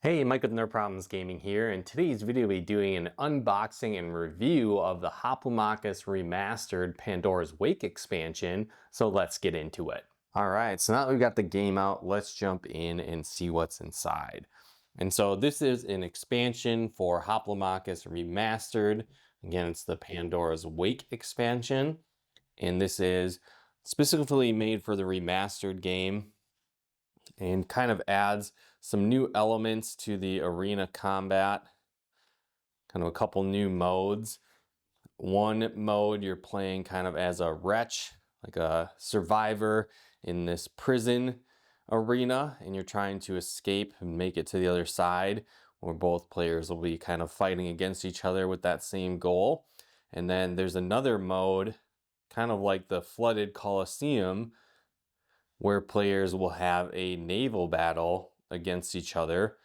Hey, Mike with No Problems Gaming here. In today's video, we'll be doing an unboxing and review of the Hoplomachus Remastered Pandora's Wake expansion, so let's get into it. Alright, so now that we've got the game out, let's jump in and see what's inside. And so this is an expansion for Hoplomachus Remastered. Again, it's the Pandora's Wake expansion, and this is specifically made for the remastered game and kind of adds some new elements to the arena combat, kind of a couple new modes. One mode you're playing kind of as a wretch, like a survivor in this prison arena, and you're trying to escape and make it to the other side, where both players will be kind of fighting against each other with that same goal. And then there's another mode, kind of like the flooded Colosseum, where players will have a naval battle against each other.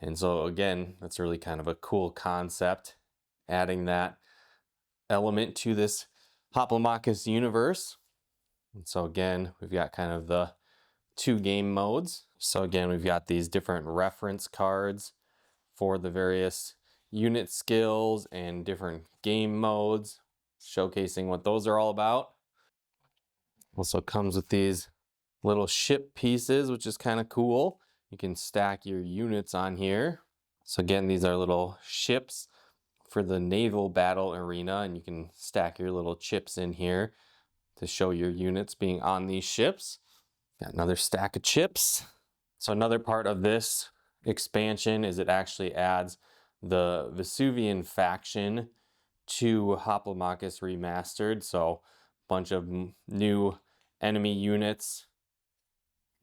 And so again, that's really kind of a cool concept, adding that element to this Hoplomachus universe. And so again, we've got kind of the two game modes. So again, we've got these different reference cards for the various unit skills and different game modes, showcasing what those are all about. Also comes with these little ship pieces, which is kind of cool. You can stack your units on here. So again, these are little ships for the naval battle arena, and you can stack your little chips in here to show your units being on these ships. Got another stack of chips. So another part of this expansion is it actually adds the Vesuvian faction to Hoplomachus Remastered. So a bunch of new enemy units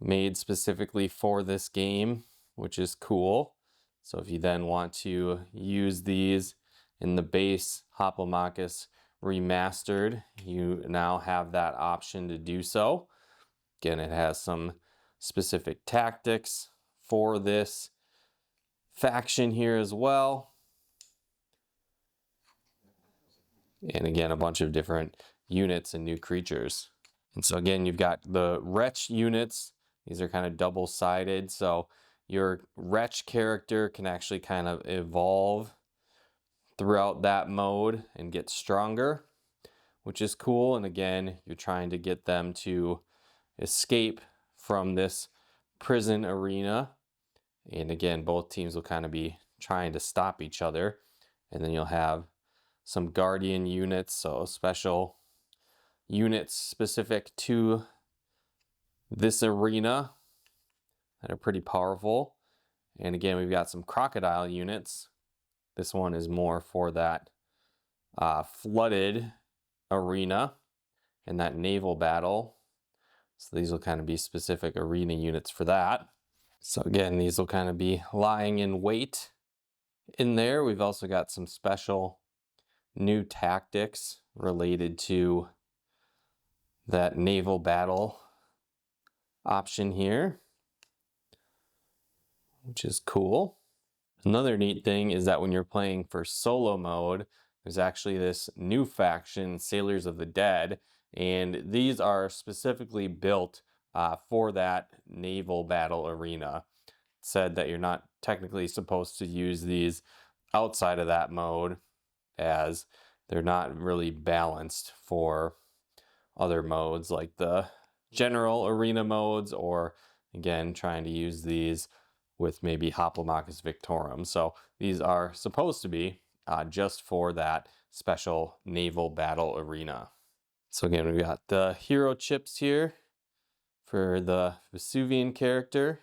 made specifically for this game, which is cool. So if you then want to use these in the base Hoplomachus Remastered, you now have that option to do so. Again, it has some specific tactics for this faction here as well. And again, a bunch of different units and new creatures. And so again, you've got the wretch units. These are kind of double-sided, so your wretch character can actually kind of evolve throughout that mode and get stronger, which is cool. And again, you're trying to get them to escape from this prison arena. And again, both teams will kind of be trying to stop each other. And then you'll have some guardian units, so special units specific to this arena that are pretty powerful. And again, we've got some crocodile units. This one is more for that flooded arena and that naval battle. So these will kind of be specific arena units for that. So again, these will kind of be lying in wait in there. We've also got some special new tactics related to that naval battle option here, which is cool. Another neat thing is that when you're playing for solo mode, there's actually this new faction, Sailors of the Dead, and these are specifically built for that naval battle arena. It said that you're not technically supposed to use these outside of that mode, as they're not really balanced for other modes like the general arena modes, or again trying to use these with maybe Hoplomachus Victorum. So these are supposed to be just for that special naval battle arena. So again, we've got the hero chips here for the Vesuvian character,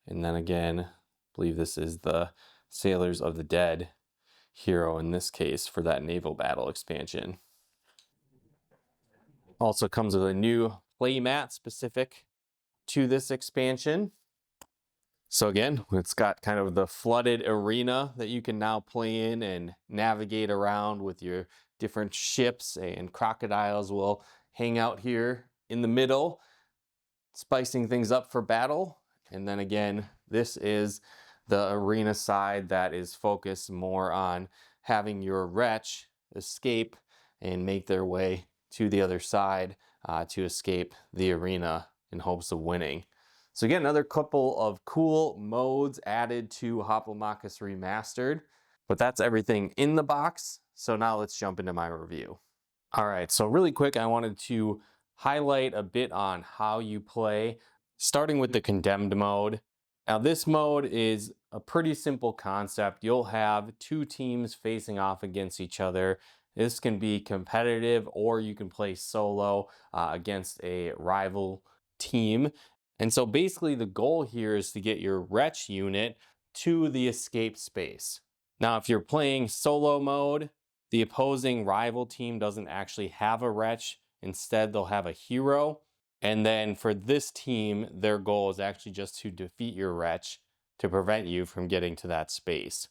and then again, I believe this is the Sailors of the Dead hero in this case for that naval battle expansion. Also comes with a new playmat specific to this expansion. So again, it's got kind of the flooded arena that you can now play in and navigate around with your different ships, and crocodiles will hang out here in the middle, spicing things up for battle. And then again, this is the arena side that is focused more on having your wretch escape and make their way to the other side to escape the arena in hopes of winning. So again, another couple of cool modes added to Hoplomachus Remastered, but that's everything in the box. So now let's jump into my review. All right, so really quick, I wanted to highlight a bit on how you play, starting with the condemned mode. Now this mode is a pretty simple concept. You'll have two teams facing off against each other. This can be competitive, or you can play solo against a rival team. And so basically the goal here is to get your wretch unit to the escape space. Now, if you're playing solo mode, the opposing rival team doesn't actually have a wretch. Instead, they'll have a hero. And then for this team, their goal is actually just to defeat your wretch to prevent you from getting to that space.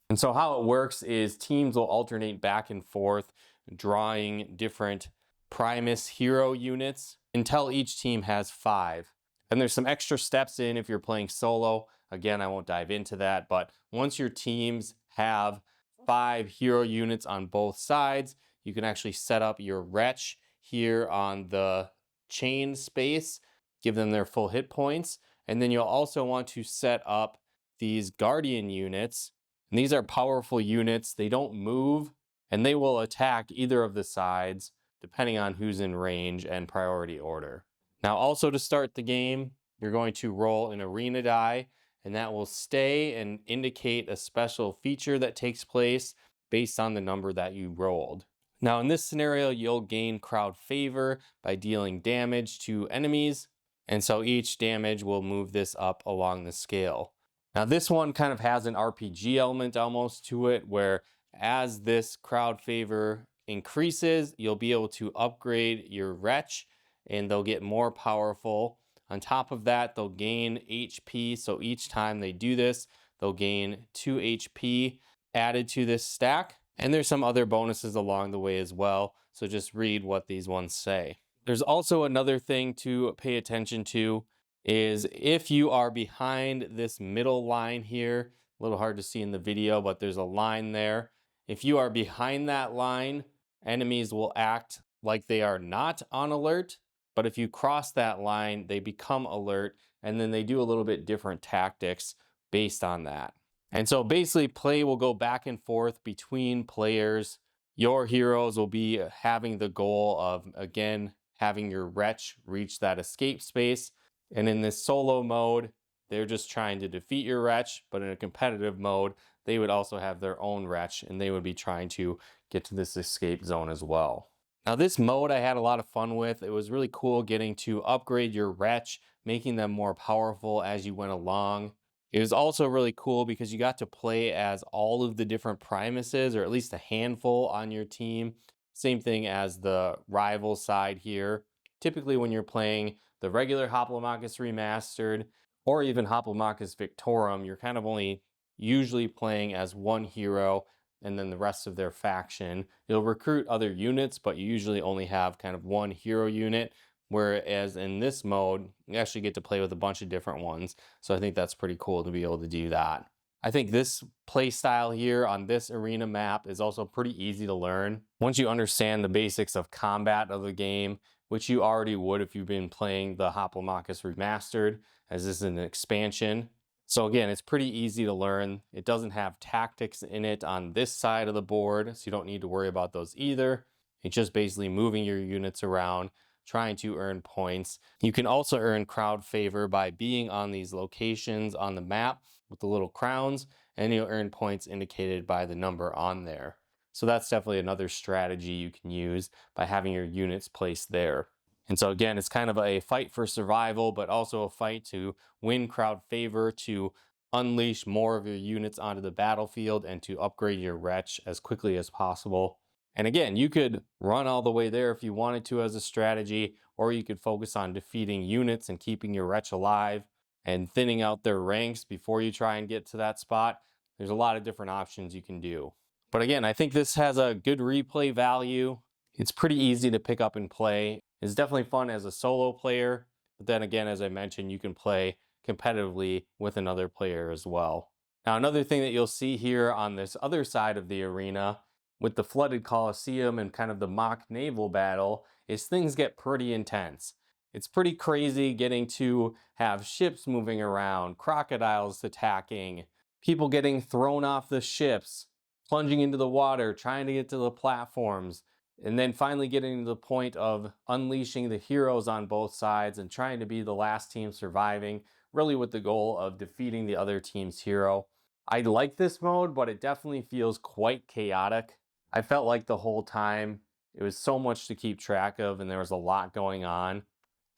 And so how it works is teams will alternate back and forth, drawing different Primus hero units until each team has 5. And there's some extra steps in if you're playing solo. Again, I won't dive into that, but once your teams have 5 hero units on both sides, you can actually set up your wretch here on the chain space, give them their full hit points, and then you'll also want to set up these guardian units. And these are powerful units. They don't move, and they will attack either of the sides depending on who's in range and priority order. Now, also to start the game, you're going to roll an arena die, and that will stay and indicate a special feature that takes place based on the number that you rolled. Now, in this scenario, you'll gain crowd favor by dealing damage to enemies, and so each damage will move this up along the scale. Now, this one kind of has an RPG element almost to it, where as this crowd favor increases, you'll be able to upgrade your wretch, and they'll get more powerful. On top of that, they'll gain HP, so each time they do this, they'll gain 2 HP added to this stack. And there's some other bonuses along the way as well, so just read what these ones say. There's also another thing to pay attention to, is if you are behind this middle line here, a little hard to see in the video, but there's a line there. If you are behind that line, enemies will act like they are not on alert. But if you cross that line, they become alert, and then they do a little bit different tactics based on that. And so basically play will go back and forth between players. Your heroes will be having the goal of, again, having your wretch reach that escape space. And in this solo mode, they're just trying to defeat your wretch, but in a competitive mode, they would also have their own wretch, and they would be trying to get to this escape zone as well. Now, this mode I had a lot of fun with. It was really cool getting to upgrade your wretch, making them more powerful as you went along. It was also really cool because you got to play as all of the different Primuses, or at least a handful on your team. Same thing as the rival side here. Typically when you're playing the regular Hoplomachus Remastered, or even Hoplomachus Victorum, you're kind of only usually playing as one hero and then the rest of their faction. You'll recruit other units, but you usually only have kind of one hero unit, whereas in this mode, you actually get to play with a bunch of different ones. So I think that's pretty cool to be able to do that. I think this play style here on this arena map is also pretty easy to learn. Once you understand the basics of combat of the game, which you already would if you've been playing the Hoplomachus Remastered, as this is an expansion. So again, it's pretty easy to learn. It doesn't have tactics in it on this side of the board, so you don't need to worry about those either. It's just basically moving your units around, trying to earn points. You can also earn crowd favor by being on these locations on the map with the little crowns, and you'll earn points indicated by the number on there. So that's definitely another strategy you can use by having your units placed there. And so again, it's kind of a fight for survival, but also a fight to win crowd favor, to unleash more of your units onto the battlefield, and to upgrade your wretch as quickly as possible. And again, you could run all the way there if you wanted to as a strategy, or you could focus on defeating units and keeping your wretch alive and thinning out their ranks before you try and get to that spot. There's a lot of different options you can do. But again, I think this has a good replay value. It's pretty easy to pick up and play. It's definitely fun as a solo player, but then again, as I mentioned, you can play competitively with another player as well. Now, another thing that you'll see here on this other side of the arena with the flooded Coliseum and kind of the mock naval battle is things get pretty intense. It's pretty crazy getting to have ships moving around, crocodiles attacking, people getting thrown off the ships, plunging into the water, trying to get to the platforms, and then finally getting to the point of unleashing the heroes on both sides and trying to be the last team surviving, really with the goal of defeating the other team's hero. I like this mode, but it definitely feels quite chaotic. I felt like the whole time it was so much to keep track of and there was a lot going on.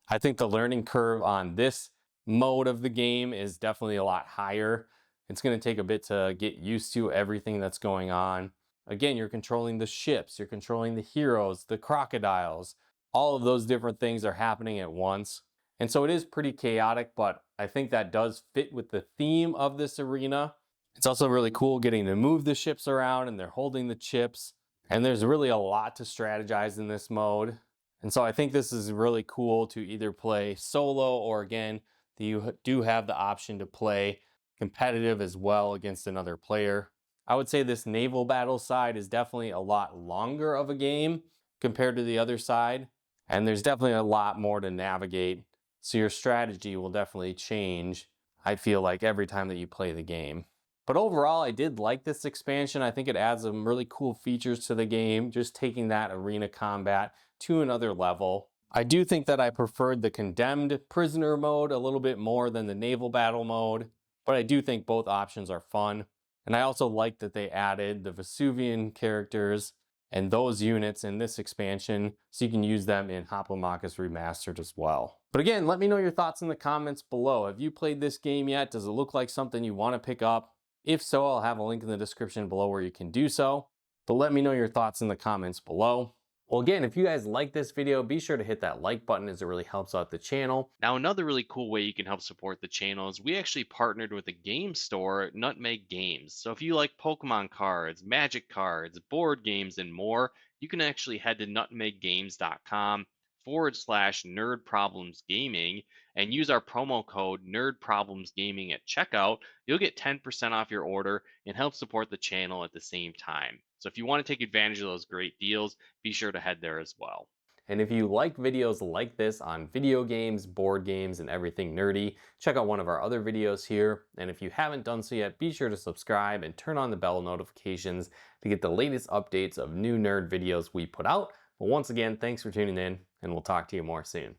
I think the learning curve on this mode of the game is definitely a lot higher. It's going to take a bit to get used to everything that's going on. Again, you're controlling the ships, you're controlling the heroes, the crocodiles. All of those different things are happening at once. And so it is pretty chaotic, but I think that does fit with the theme of this arena. It's also really cool getting to move the ships around and they're holding the chips. And there's really a lot to strategize in this mode. And so I think this is really cool to either play solo or again, you do have the option to play competitive as well against another player. I would say this naval battle side is definitely a lot longer of a game compared to the other side. And there's definitely a lot more to navigate. So your strategy will definitely change, I feel like, every time that you play the game. But overall, I did like this expansion. I think it adds some really cool features to the game, just taking that arena combat to another level. I do think that I preferred the condemned prisoner mode a little bit more than the naval battle mode, but I do think both options are fun. And I also like that they added the Vesuvian characters and those units in this expansion, so you can use them in Hoplomachus Remastered as well. But again, let me know your thoughts in the comments below. Have you played this game yet? Does it look like something you want to pick up? If so, I'll have a link in the description below where you can do so. But let me know your thoughts in the comments below. Well, again, if you guys like this video, be sure to hit that like button as it really helps out the channel. Now, another really cool way you can help support the channel is we actually partnered with a game store, Nutmeg Games. So if you like Pokemon cards, Magic cards, board games, and more, you can actually head to nutmeggames.com/Nerd Problems Gaming and use our promo code Nerd Problems Gaming at checkout. You'll get 10% off your order and help support the channel at the same time. So if you want to take advantage of those great deals, be sure to head there as well. And if you like videos like this on video games, board games, and everything nerdy, check out one of our other videos here. And if you haven't done so yet, be sure to subscribe and turn on the bell notifications to get the latest updates of new nerd videos we put out. But once again, thanks for tuning in, and we'll talk to you more soon.